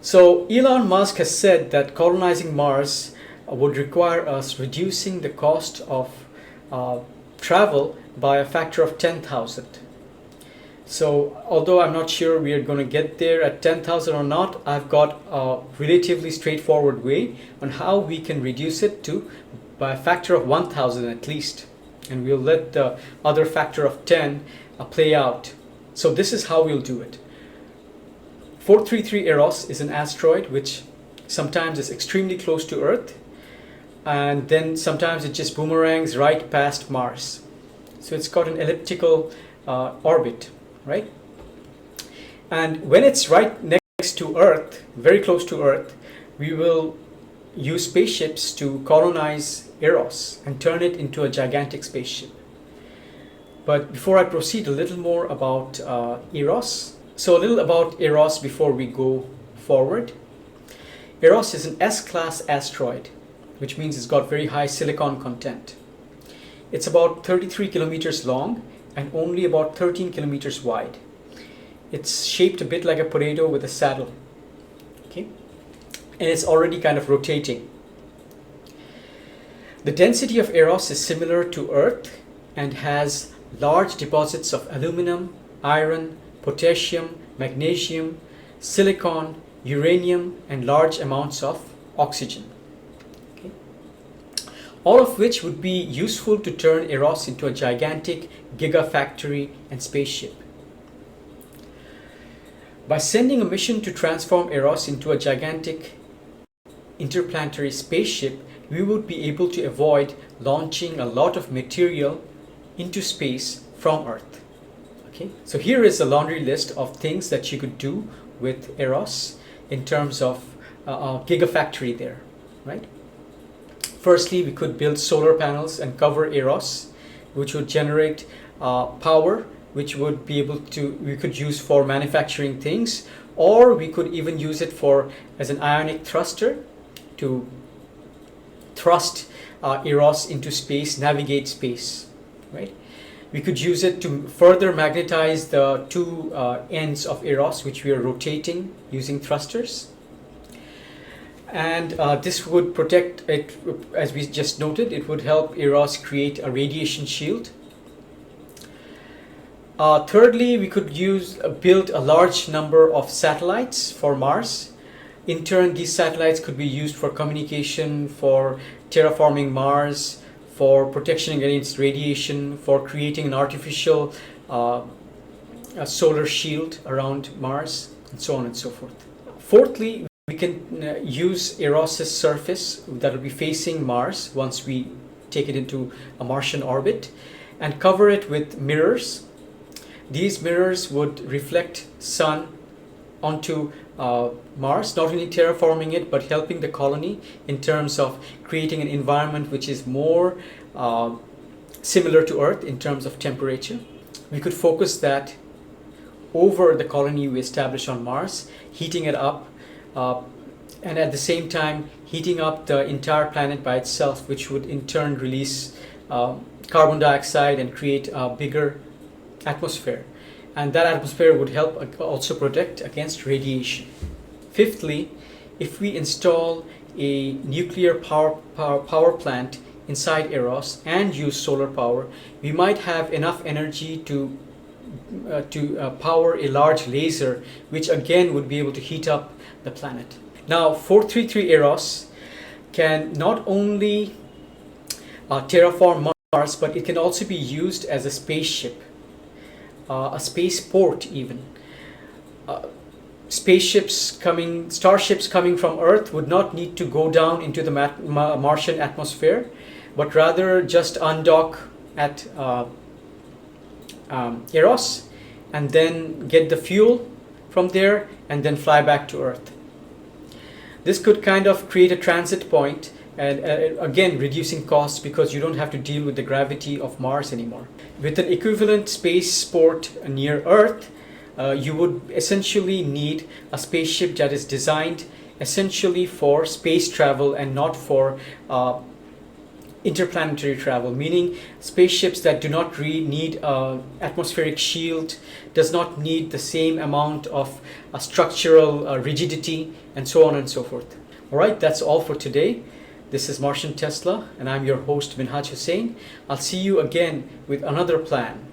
So Elon Musk has said that colonizing Mars would require us reducing the cost of travel by a factor of 10,000. So although I'm not sure we are going to get there at 10,000 or not, I've got a relatively straightforward way on how we can reduce it to by a factor of 1,000 at least. And we'll let the other factor of 10 play out. So this is how we'll do it. 433 Eros is an asteroid which sometimes is extremely close to Earth, and then sometimes it just boomerangs right past Mars. So it's got an elliptical orbit, right? And when it's right next to Earth, very close to Earth, we will use spaceships to colonize Eros and turn it into a gigantic spaceship. But before I proceed, a little more about Eros. So a little about Eros before we go forward. Eros is an S-class asteroid, which means it's got very high silicon content. It's about 33 kilometers long and only about 13 kilometers wide. It's shaped a bit like a potato with a saddle. Okay? And it's already kind of rotating. The density of Eros is similar to Earth and has large deposits of aluminum, iron, potassium, magnesium, silicon, uranium, and large amounts of oxygen. Okay. All of which would be useful to turn Eros into a gigantic gigafactory and spaceship. By sending a mission to transform Eros into a gigantic interplanetary spaceship, we would be able to avoid launching a lot of material into space from Earth. Okay, so here is a laundry list of things that you could do with Eros in terms of a gigafactory there, right? Firstly, we could build solar panels and cover Eros, which would generate power, which would be able to, we could use for manufacturing things, or we could even use it for as an ionic thruster to thrust Eros into space, navigate space, right? We could use it to further magnetize the two ends of Eros, which we are rotating using thrusters. And this would protect it, as we just noted, it would help Eros create a radiation shield. Thirdly, we could build a large number of satellites for Mars. In turn, these satellites could be used for communication, for terraforming Mars, for protection against radiation, for creating an artificial a solar shield around Mars, and so on and so forth. Fourthly, we can use Eros' surface that will be facing Mars once we take it into a Martian orbit and cover it with mirrors. These mirrors would reflect sun onto Mars, not only terraforming it, but helping the colony in terms of creating an environment which is more similar to Earth in terms of temperature. We could focus that over the colony we establish on Mars, heating it up, and at the same time heating up the entire planet by itself, which would in turn release carbon dioxide and create a bigger atmosphere. And that atmosphere would help also protect against radiation. Fifthly, if we install a nuclear power plant inside Eros and use solar power, we might have enough energy to power a large laser, which again would be able to heat up the planet. Now, 433 Eros can not only terraform Mars, but it can also be used as a spaceship. A spaceport even. Starships coming from Earth would not need to go down into the Martian atmosphere, but rather just undock at Eros and then get the fuel from there and then fly back to Earth. This could kind of create a transit point and again reducing costs because you don't have to deal with the gravity of Mars anymore. With an equivalent spaceport near Earth, you would essentially need a spaceship that is designed essentially for space travel and not for interplanetary travel, meaning spaceships that do not need an atmospheric shield, does not need the same amount of structural rigidity, and so on and so forth. All right, that's all for today. This is Martian Tesla, and I'm your host, Minhaj Hussain. I'll see you again with another plan.